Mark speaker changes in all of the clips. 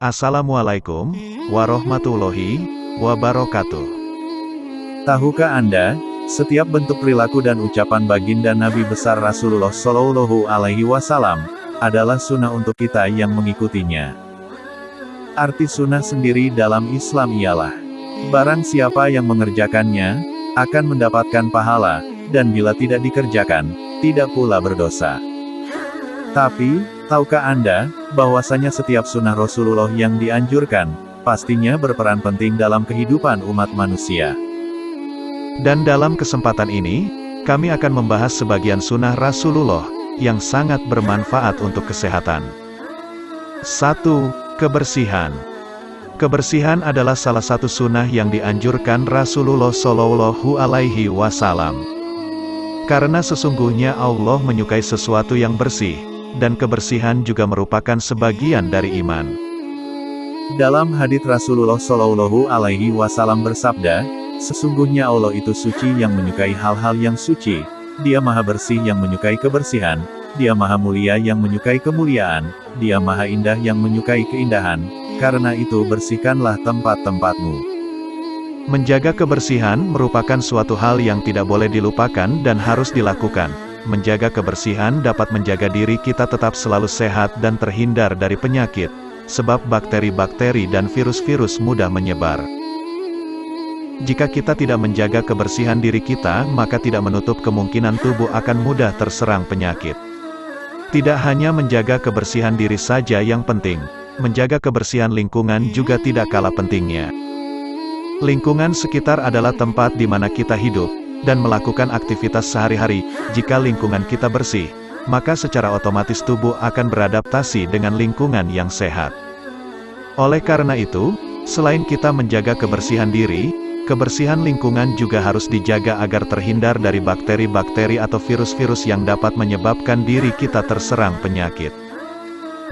Speaker 1: Assalamualaikum warahmatullahi wabarakatuh.
Speaker 2: Tahukah Anda, setiap bentuk perilaku dan ucapan baginda Nabi besar Rasulullah Shallallahu Alaihi Wasallam adalah sunnah untuk kita yang mengikutinya. Arti sunnah sendiri dalam Islam ialah, barang siapa yang mengerjakannya, akan mendapatkan pahala, dan bila tidak dikerjakan, tidak pula berdosa. Tapi, tahukah Anda, bahwasanya setiap sunnah Rasulullah yang dianjurkan, pastinya berperan penting dalam kehidupan umat manusia.
Speaker 1: Dan dalam kesempatan ini, kami akan membahas sebagian sunnah Rasulullah, yang sangat bermanfaat untuk kesehatan. 1. Kebersihan. Kebersihan adalah salah satu sunnah yang dianjurkan Rasulullah Shallallahu Alaihi Wasallam. Karena sesungguhnya Allah menyukai sesuatu yang bersih, dan kebersihan juga merupakan sebagian dari iman.
Speaker 2: Dalam hadits Rasulullah Shallallahu Alaihi Wasallam bersabda, sesungguhnya Allah itu suci yang menyukai hal-hal yang suci, Dia maha bersih yang menyukai kebersihan, Dia maha mulia yang menyukai kemuliaan, Dia maha indah yang menyukai keindahan, karena itu bersihkanlah tempat-tempatmu.
Speaker 1: Menjaga kebersihan merupakan suatu hal yang tidak boleh dilupakan dan harus dilakukan. Menjaga kebersihan dapat menjaga diri kita tetap selalu sehat dan terhindar dari penyakit, sebab bakteri-bakteri dan virus-virus mudah menyebar. Jika kita tidak menjaga kebersihan diri kita, maka tidak menutup kemungkinan tubuh akan mudah terserang penyakit. Tidak hanya menjaga kebersihan diri saja yang penting, menjaga kebersihan lingkungan juga tidak kalah pentingnya. Lingkungan sekitar adalah tempat di mana kita hidup dan melakukan aktivitas sehari-hari. Jika lingkungan kita bersih, maka secara otomatis tubuh akan beradaptasi dengan lingkungan yang sehat. Oleh karena itu, selain kita menjaga kebersihan diri, kebersihan lingkungan juga harus dijaga agar terhindar dari bakteri-bakteri atau virus-virus yang dapat menyebabkan diri kita terserang penyakit.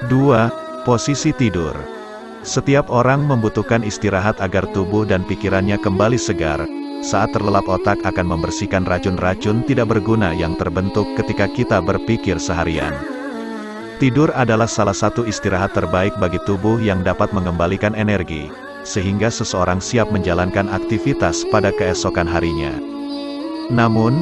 Speaker 1: 2. Posisi tidur. Setiap orang membutuhkan istirahat agar tubuh dan pikirannya kembali segar. Saat terlelap otak akan membersihkan racun-racun tidak berguna yang terbentuk ketika kita berpikir seharian. Tidur adalah salah satu istirahat terbaik bagi tubuh yang dapat mengembalikan energi, sehingga seseorang siap menjalankan aktivitas pada keesokan harinya. Namun,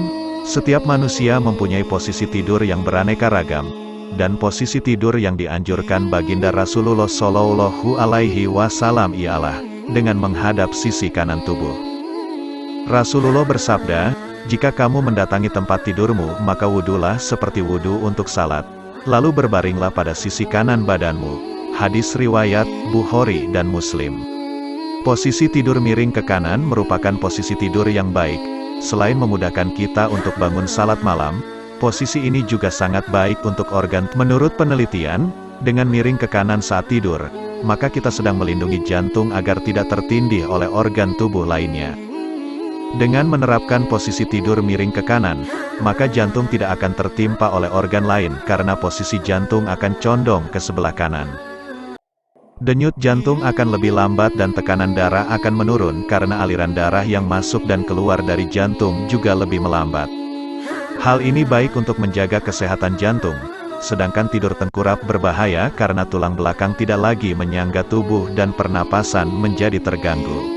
Speaker 1: setiap manusia mempunyai posisi tidur yang beraneka ragam, dan posisi tidur yang dianjurkan baginda Rasulullah Shallallahu Alaihi Wasallam ialah dengan menghadap sisi kanan tubuh. Rasulullah bersabda, jika kamu mendatangi tempat tidurmu, maka wudulah seperti wudu untuk salat, lalu berbaringlah pada sisi kanan badanmu. Hadis riwayat Bukhari dan Muslim. Posisi tidur miring ke kanan merupakan posisi tidur yang baik. Selain memudahkan kita untuk bangun salat malam, posisi ini juga sangat baik untuk organ. Menurut penelitian, dengan miring ke kanan saat tidur, maka kita sedang melindungi jantung agar tidak tertindih oleh organ tubuh lainnya. Dengan menerapkan posisi tidur miring ke kanan, maka jantung tidak akan tertimpa oleh organ lain karena posisi jantung akan condong ke sebelah kanan. Denyut jantung akan lebih lambat dan tekanan darah akan menurun karena aliran darah yang masuk dan keluar dari jantung juga lebih melambat. Hal ini baik untuk menjaga kesehatan jantung, sedangkan tidur tengkurap berbahaya karena tulang belakang tidak lagi menyangga tubuh dan pernapasan menjadi terganggu.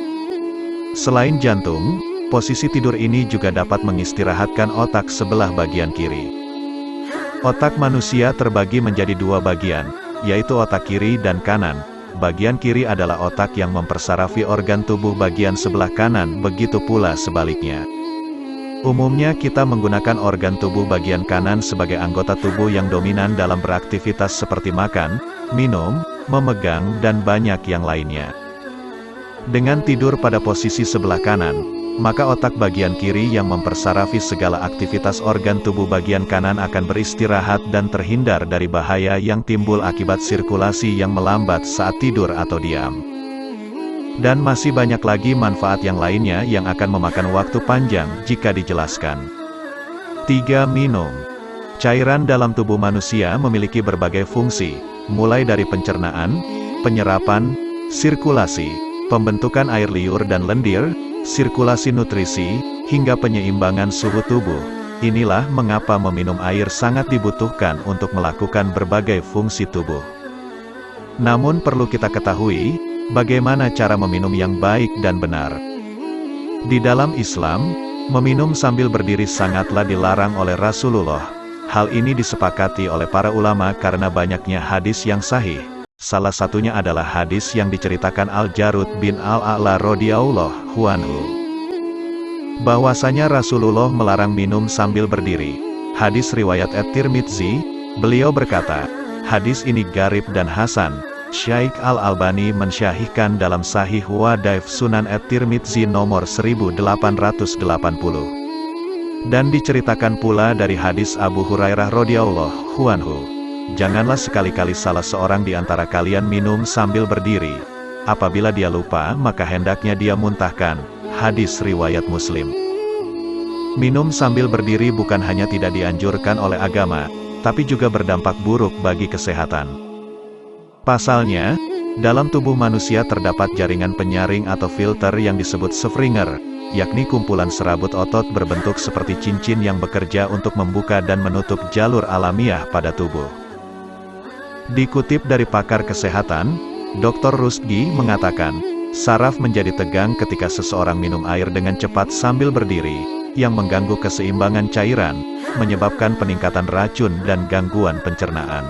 Speaker 1: Selain jantung, posisi tidur ini juga dapat mengistirahatkan otak sebelah bagian kiri. Otak manusia terbagi menjadi dua bagian, yaitu otak kiri dan kanan. Bagian kiri adalah otak yang mempersarafi organ tubuh bagian sebelah kanan, begitu pula sebaliknya. Umumnya kita menggunakan organ tubuh bagian kanan sebagai anggota tubuh yang dominan dalam beraktivitas seperti makan, minum, memegang, dan banyak yang lainnya. Dengan tidur pada posisi sebelah kanan, maka otak bagian kiri yang mempersarafi segala aktivitas organ tubuh bagian kanan akan beristirahat dan terhindar dari bahaya yang timbul akibat sirkulasi yang melambat saat tidur atau diam. Dan masih banyak lagi manfaat yang lainnya yang akan memakan waktu panjang jika dijelaskan. 3. Minum. Cairan dalam tubuh manusia memiliki berbagai fungsi, mulai dari pencernaan, penyerapan, sirkulasi, pembentukan air liur dan lendir, sirkulasi nutrisi, hingga penyeimbangan suhu tubuh. Inilah mengapa meminum air sangat dibutuhkan untuk melakukan berbagai fungsi tubuh. Namun perlu kita ketahui, bagaimana cara meminum yang baik dan benar. Di dalam Islam, meminum sambil berdiri sangatlah dilarang oleh Rasulullah. Hal ini disepakati oleh para ulama karena banyaknya hadis yang sahih. Salah satunya adalah hadis yang diceritakan Al-Jarud bin Al-A'la radhiyallahu anhu, bahwasanya Rasulullah melarang minum sambil berdiri. Hadis riwayat At-Tirmidzi, beliau berkata, hadis ini gharib dan hasan. Syaikh Al-Albani mensyahihkan dalam Sahih Wadaif Sunan At-Tirmidzi nomor 1880. Dan diceritakan pula dari hadis Abu Hurairah radhiyallahu anhu, janganlah sekali-kali salah seorang di antara kalian minum sambil berdiri. Apabila dia lupa, maka hendaknya dia muntahkan. Hadis riwayat Muslim. Minum sambil berdiri bukan hanya tidak dianjurkan oleh agama, tapi juga berdampak buruk bagi kesehatan. Pasalnya, dalam tubuh manusia terdapat jaringan penyaring atau filter yang disebut Springer, yakni kumpulan serabut otot berbentuk seperti cincin yang bekerja untuk membuka dan menutup jalur alamiah pada tubuh. Dikutip dari pakar kesehatan, Dr. Rusdi mengatakan, saraf menjadi tegang ketika seseorang minum air dengan cepat sambil berdiri, yang mengganggu keseimbangan cairan, menyebabkan peningkatan racun dan gangguan pencernaan.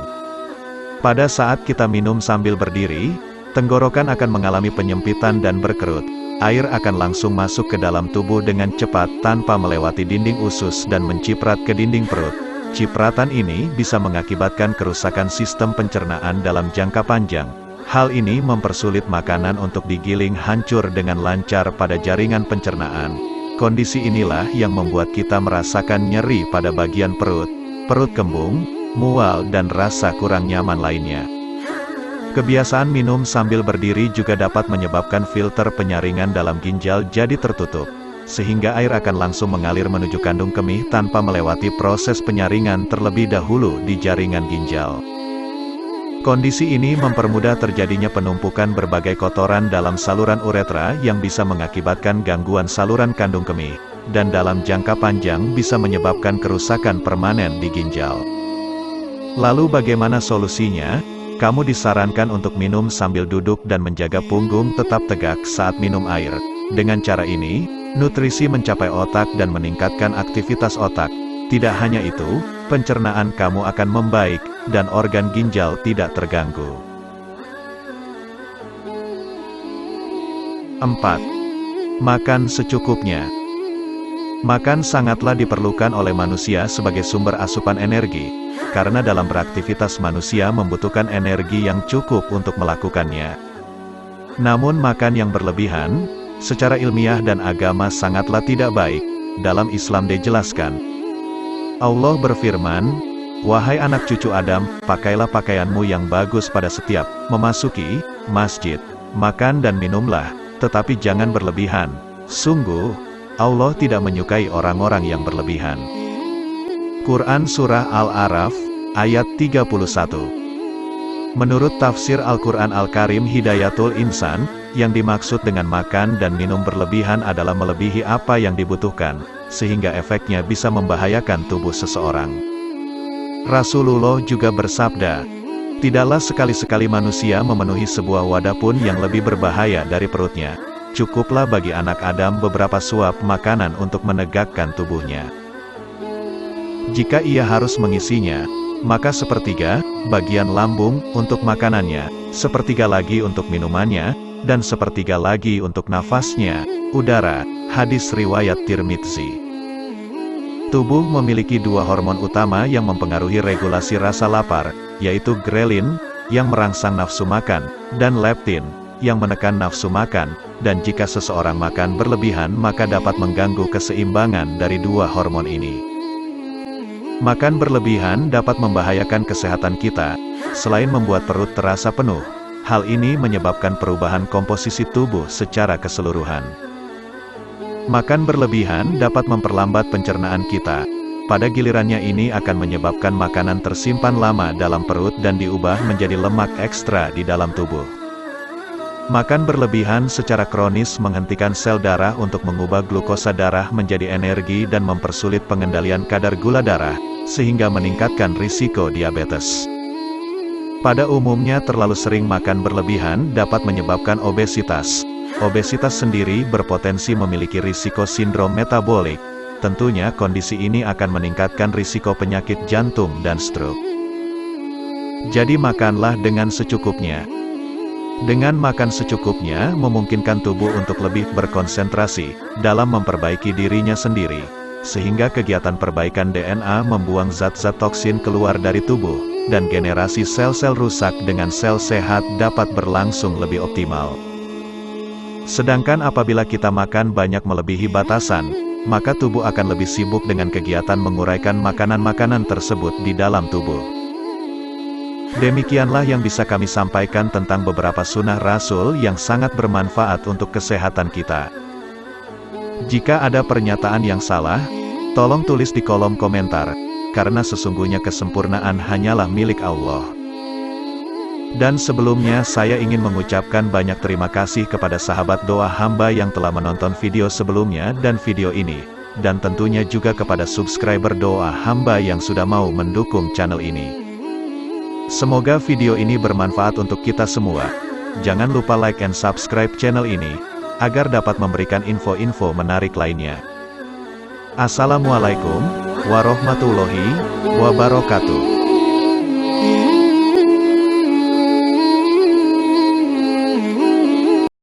Speaker 1: Pada saat kita minum sambil berdiri, tenggorokan akan mengalami penyempitan dan berkerut. Air akan langsung masuk ke dalam tubuh dengan cepat tanpa melewati dinding usus dan menciprat ke dinding perut. Cipratan ini bisa mengakibatkan kerusakan sistem pencernaan dalam jangka panjang. Hal ini mempersulit makanan untuk digiling hancur dengan lancar pada jaringan pencernaan. Kondisi inilah yang membuat kita merasakan nyeri pada bagian perut, perut kembung, mual dan rasa kurang nyaman lainnya. Kebiasaan minum sambil berdiri juga dapat menyebabkan filter penyaringan dalam ginjal jadi tertutup, sehingga air akan langsung mengalir menuju kandung kemih tanpa melewati proses penyaringan terlebih dahulu di jaringan ginjal. Kondisi ini mempermudah terjadinya penumpukan berbagai kotoran dalam saluran uretra yang bisa mengakibatkan gangguan saluran kandung kemih, dan dalam jangka panjang bisa menyebabkan kerusakan permanen di ginjal. Lalu bagaimana solusinya? Kamu disarankan untuk minum sambil duduk dan menjaga punggung tetap tegak saat minum air. Dengan cara ini, nutrisi mencapai otak dan meningkatkan aktivitas otak. Tidak hanya itu, pencernaan kamu akan membaik, dan organ ginjal tidak terganggu. 4. Makan secukupnya. Makan sangatlah diperlukan oleh manusia sebagai sumber asupan energi, karena dalam beraktivitas manusia membutuhkan energi yang cukup untuk melakukannya. Namun makan yang berlebihan, secara ilmiah dan agama sangatlah tidak baik. Dalam Islam dijelaskan, Allah berfirman, wahai anak cucu Adam, pakailah pakaianmu yang bagus pada setiap memasuki masjid. Makan dan minumlah, tetapi jangan berlebihan. Sungguh, Allah tidak menyukai orang-orang yang berlebihan. Quran Surah Al-A'raf, ayat 31. Menurut tafsir Al-Quran Al-Karim Hidayatul Insan, yang dimaksud dengan makan dan minum berlebihan adalah melebihi apa yang dibutuhkan, sehingga efeknya bisa membahayakan tubuh seseorang. Rasulullah juga bersabda, tidaklah sekali-sekali manusia memenuhi sebuah wadah pun yang lebih berbahaya dari perutnya. Cukuplah bagi anak Adam beberapa suap makanan untuk menegakkan tubuhnya. Jika ia harus mengisinya, maka sepertiga, bagian lambung, untuk makanannya, sepertiga lagi untuk minumannya, dan sepertiga lagi untuk nafasnya, udara. Hadis riwayat Tirmidzi. Tubuh memiliki dua hormon utama yang mempengaruhi regulasi rasa lapar, yaitu grelin, yang merangsang nafsu makan, dan leptin, yang menekan nafsu makan, dan jika seseorang makan berlebihan maka dapat mengganggu keseimbangan dari dua hormon ini. Makan berlebihan dapat membahayakan kesehatan kita, selain membuat perut terasa penuh. Hal ini menyebabkan perubahan komposisi tubuh secara keseluruhan. Makan berlebihan dapat memperlambat pencernaan kita. Pada gilirannya ini akan menyebabkan makanan tersimpan lama dalam perut dan diubah menjadi lemak ekstra di dalam tubuh. Makan berlebihan secara kronis menghentikan sel darah untuk mengubah glukosa darah menjadi energi dan mempersulit pengendalian kadar gula darah, sehingga meningkatkan risiko diabetes. Pada umumnya terlalu sering makan berlebihan dapat menyebabkan obesitas. Obesitas sendiri berpotensi memiliki risiko sindrom metabolik. Tentunya kondisi ini akan meningkatkan risiko penyakit jantung dan stroke. Jadi makanlah dengan secukupnya. Dengan makan secukupnya memungkinkan tubuh untuk lebih berkonsentrasi dalam memperbaiki dirinya sendiri, sehingga kegiatan perbaikan DNA membuang zat-zat toksin keluar dari tubuh, dan generasi sel-sel rusak dengan sel sehat dapat berlangsung lebih optimal. Sedangkan apabila kita makan banyak melebihi batasan, maka tubuh akan lebih sibuk dengan kegiatan menguraikan makanan-makanan tersebut di dalam tubuh. Demikianlah yang bisa kami sampaikan tentang beberapa sunnah Rasul yang sangat bermanfaat untuk kesehatan kita. Jika ada pernyataan yang salah, tolong tulis di kolom komentar, karena sesungguhnya kesempurnaan hanyalah milik Allah. Dan sebelumnya saya ingin mengucapkan banyak terima kasih kepada sahabat doa hamba yang telah menonton video sebelumnya dan video ini, dan tentunya juga kepada subscriber doa hamba yang sudah mau mendukung channel ini. Semoga video ini bermanfaat untuk kita semua. Jangan lupa like and subscribe channel ini, agar dapat memberikan info-info menarik lainnya. Assalamualaikum warahmatullahi wabarakatuh.